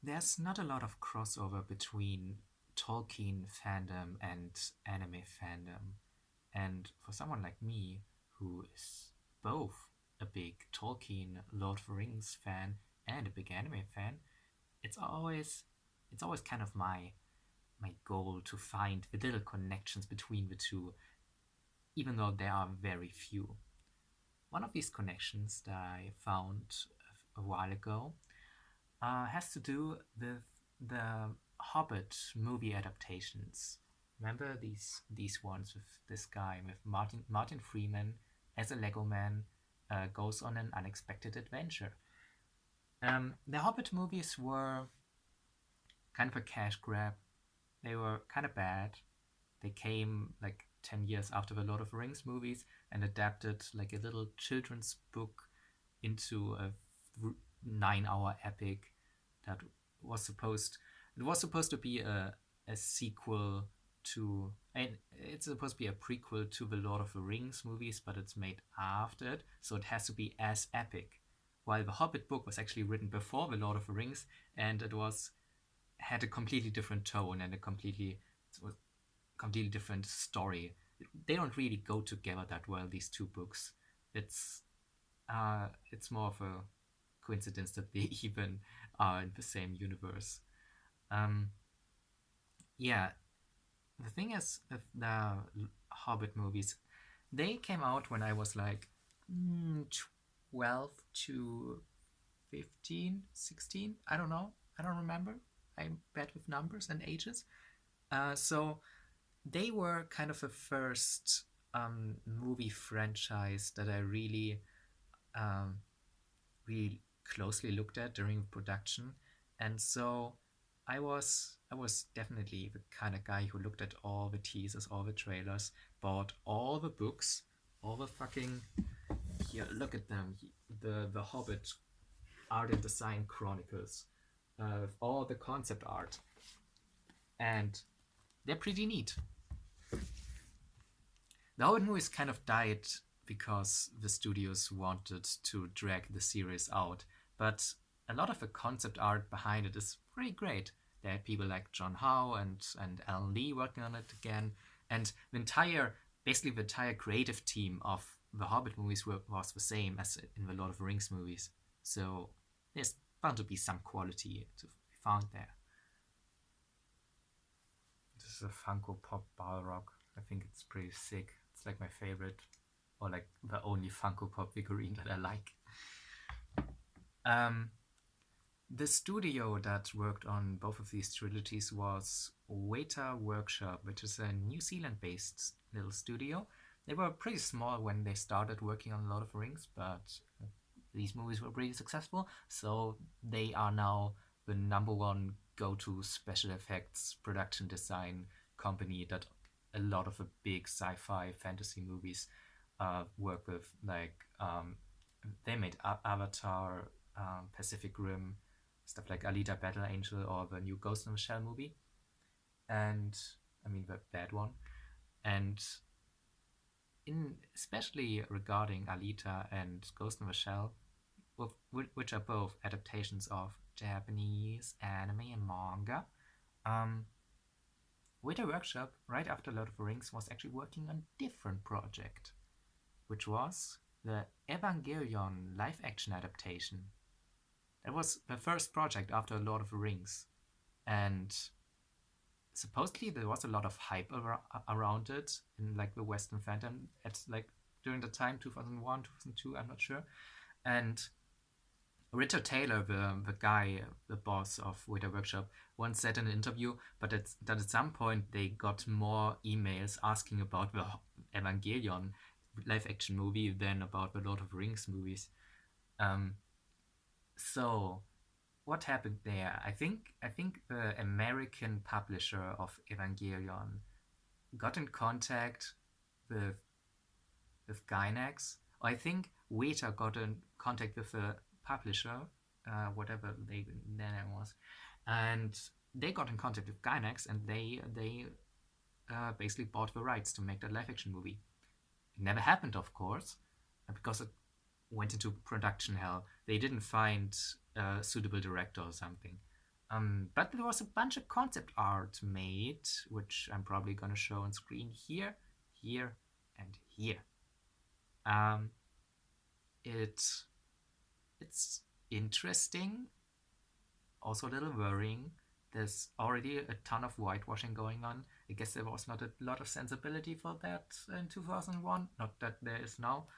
there's not a lot of crossover between Tolkien fandom and anime fandom. And for someone like me, who is both a big Tolkien Lord of the Rings fan and a big anime fan, it's always it's always kind of my goal to find the little connections between the two, even though there are very few. One of these connections that I found a while ago has to do with the Hobbit movie adaptations. Remember these ones with this guy with Martin Freeman as a Lego man goes on an unexpected adventure. The Hobbit movies were kind of a cash grab. They were kind of bad. They came like 10 years after the Lord of the Rings movies and adapted like a little children's book into a 9-hour epic that was supposed it was supposed to be a sequel to, and it's supposed to be a prequel to the Lord of the Rings movies, but it's made after it, so it has to be as epic. While the Hobbit book was actually written before the Lord of the Rings, and it was had a completely different tone and a completely different story. They don't really go together that well. These two books. It's it's more of a coincidence that they even are in the same universe. Um, yeah, the thing is, with the Hobbit movies, they came out when I was like 12 to 15, 16. I don't know. I don't remember. I'm bad with numbers and ages. So they were kind of the first movie franchise that I um, really closely looked at during production, and so I was definitely the kind of guy who looked at all the teasers, all the trailers, bought all the books, all the fucking here. Look at them, the Hobbit Art and Design Chronicles, all the concept art, and they're pretty neat. The Hobbit movies kind of died because the studios wanted to drag the series out, but a lot of the concept art behind it is pretty great. There are people like John Howe and Alan Lee working on it again, and basically the entire creative team of the Hobbit movies was the same as in the Lord of the Rings movies. So there's bound to be some quality to be found there. This is a Funko Pop Balrog. I think it's pretty sick. It's like my favorite, or like the only Funko Pop figurine that I like. Um, the studio that worked on both of these trilogies was Weta Workshop, which is a New Zealand-based little studio. They were pretty small when they started working on Lord of the Rings, but these movies were pretty successful, so they are now the number one go-to special effects production design company that a lot of the big sci-fi fantasy movies work with. Like they made Avatar, Pacific Rim, stuff like Alita Battle Angel or the new Ghost in the Shell movie, and I mean the bad one, and in especially regarding Alita and Ghost in the Shell, which are both adaptations of Japanese anime and manga. Um, Weta Workshop, right after Lord of the Rings, was actually working on a different project, which was the Evangelion live action adaptation. That was the first project after Lord of the Rings, and supposedly there was a lot of hype around it in like the Western fandom at like during the time 2001, 2002. I'm not sure, and Richard Taylor, the guy, the boss of Weta Workshop, once said in an interview, but that at some point they got more emails asking about the Evangelion live action movie than about the Lord of the Rings movies. Um, so what happened there? I think the American publisher of Evangelion got in contact with Gainax. I think Weta got in contact with the publisher, whatever their name was, and they got in contact with Gainax, and they basically bought the rights to make that live action movie. It never happened, of course, because it went into production hell. They didn't find a suitable director or something. But there was a bunch of concept art made, which I'm probably going to show on screen here, here, and here. Um, it it's interesting, also a little worrying. There's already a ton of whitewashing going on. I guess there was not a lot of sensibility for that in 2001. Not that there is now.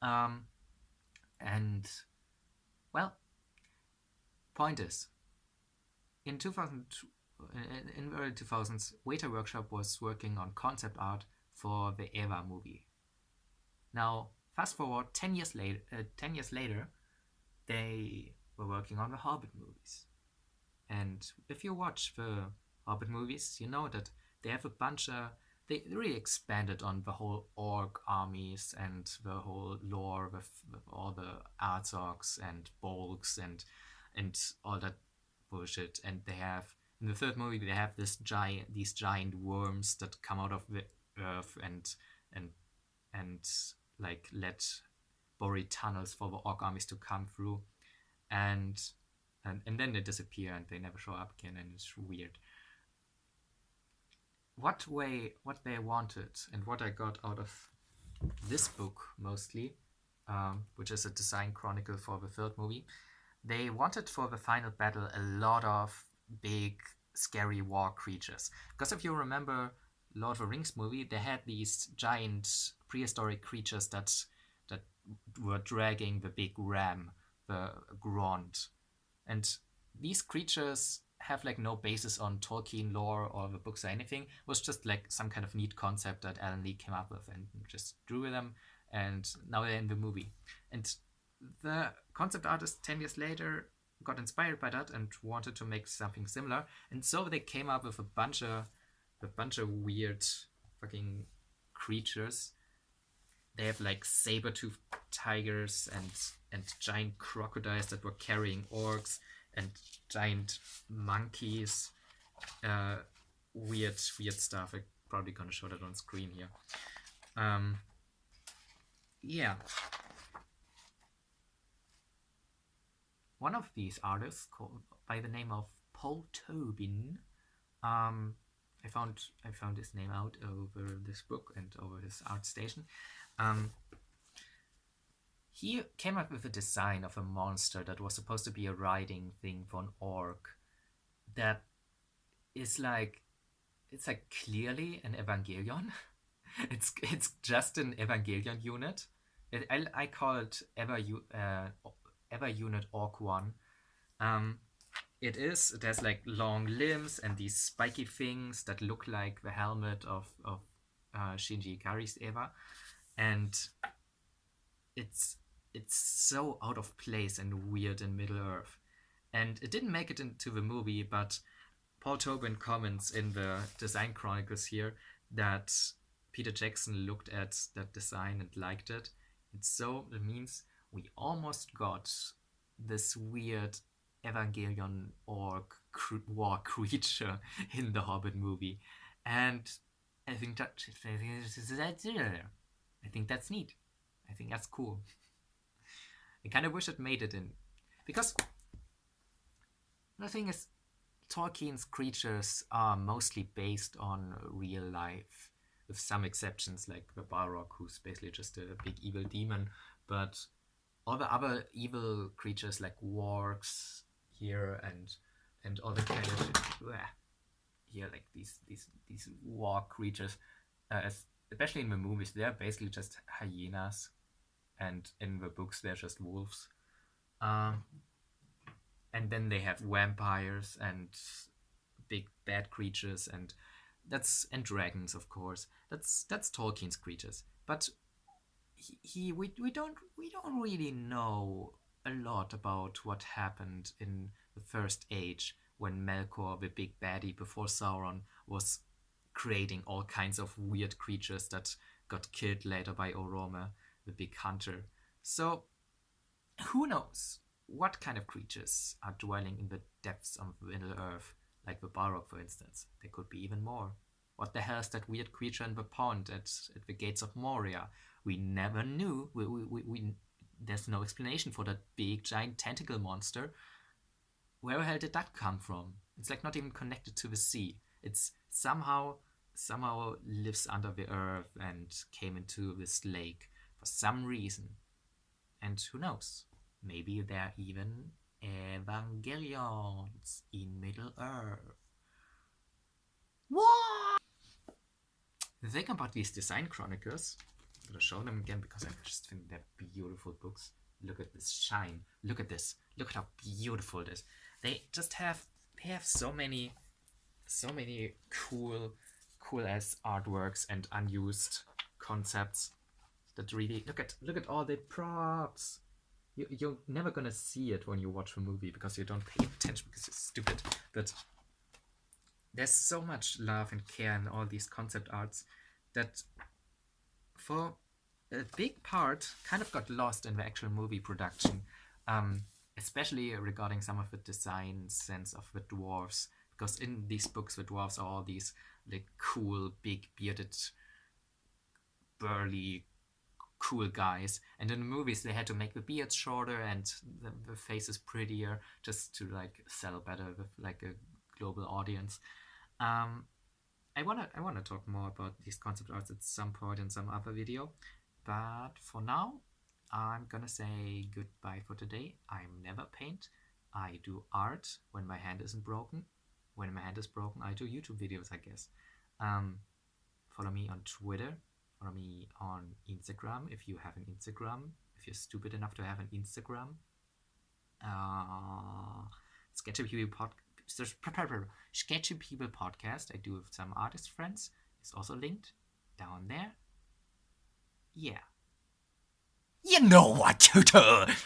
Um, and well, point is, in 2000, in early 2000s, Waiter Workshop was working on concept art for the Eva movie. Now, fast forward 10 years later, they were working on the Hobbit movies. And if you watch the Hobbit movies, you know that they have a bunch of. They really expanded on the whole orc armies and the whole lore with all the Arzogs and Bolgs and all that bullshit. And they have in the third movie they have these giant worms that come out of the earth and and like let buried tunnels for the orc armies to come through, and and then they disappear and they never show up again, and it's weird. What they wanted and what I got out of this book mostly, which is a design chronicle for the third movie, they wanted for the final battle a lot of big scary war creatures. Because if you remember Lord of the Rings movie, they had these giant prehistoric creatures that were dragging the big ram, the Grond. And these creatures have like no basis on Tolkien lore or the books or anything. It was just like some kind of neat concept that Alan Lee came up with and just drew them, and now they're in the movie. And the concept artist 10 years later got inspired by that and wanted to make something similar, and so they came up with a bunch of weird fucking creatures. They have like saber-toothed tigers and giant crocodiles that were carrying orcs and giant monkeys. Weird stuff. I'm probably gonna show that on screen here. Yeah. One of these artists, called by the name of Paul Tobin, I found his name out over this book and over his art station. He came up with a design of a monster that was supposed to be a riding thing for an orc that is like, it's like clearly an Evangelion. it's just an Evangelion unit. I call it Ever Unit Orc 1. It has like long limbs and these spiky things that look like the helmet of Shinji Ikari's Eva, and it's so out of place and weird in Middle Earth. And it didn't make it into the movie, but Paul Tobin comments in the design chronicles here that Peter Jackson looked at that design and liked it. And so it means we almost got this weird Evangelion orc war creature in the Hobbit movie. And I think that's neat. I think that's cool. I kind of wish it made it in. Because the thing is, Tolkien's creatures are mostly based on real life, with some exceptions like the Balrog, who's basically just a big evil demon. But all the other evil creatures like wargs here and all the kind of here, like these warg creatures, especially in the movies, they're basically just hyenas, and in the books they're just wolves. And then they have vampires and big bad creatures, and dragons, of course. That's Tolkien's creatures. But we don't really know a lot about what happened in the First Age when Melkor, the big baddie before Sauron, was creating all kinds of weird creatures that got killed later by Orome, the big hunter. So who knows what kind of creatures are dwelling in the depths of Middle Earth, like the Balrog, for instance. There could be even more. What the hell is that weird creature in the pond at the gates of Moria? We never knew. There's no explanation for that big giant tentacle monster. where the hell did that come from? It's like not even connected to the sea. It's somehow lives under the earth and came into this lake for some reason. And who knows? Maybe there are even Evangelions in Middle Earth. What? The thing about these design chronicles, I'm gonna show them again because I just think they're beautiful books. Look at this shine. Look at this. Look at how beautiful it is. They have so many cool as artworks and unused concepts that really look at all the props. You're never gonna see it when you watch a movie because you don't pay attention because it's stupid. But there's so much love and care in all these concept arts that for a big part kind of got lost in the actual movie production, especially regarding some of the design sense of the dwarves, because in these books the dwarves are all these like cool, big bearded, burly, cool guys, and in the movies they had to make the beards shorter and the faces prettier just to like sell better with like a global audience. I wanna talk more about these concept arts at some point in some other video, but for now I'm gonna say goodbye for today. I never paint. I do art when my hand isn't broken. When my hand is broken, I do YouTube videos, I guess. Follow me on Twitter. Follow me on Instagram if you have an Instagram. If you're stupid enough to have an Instagram. Sketchy People podcast I do with some artist friends is also linked down there. Yeah. You know what to do.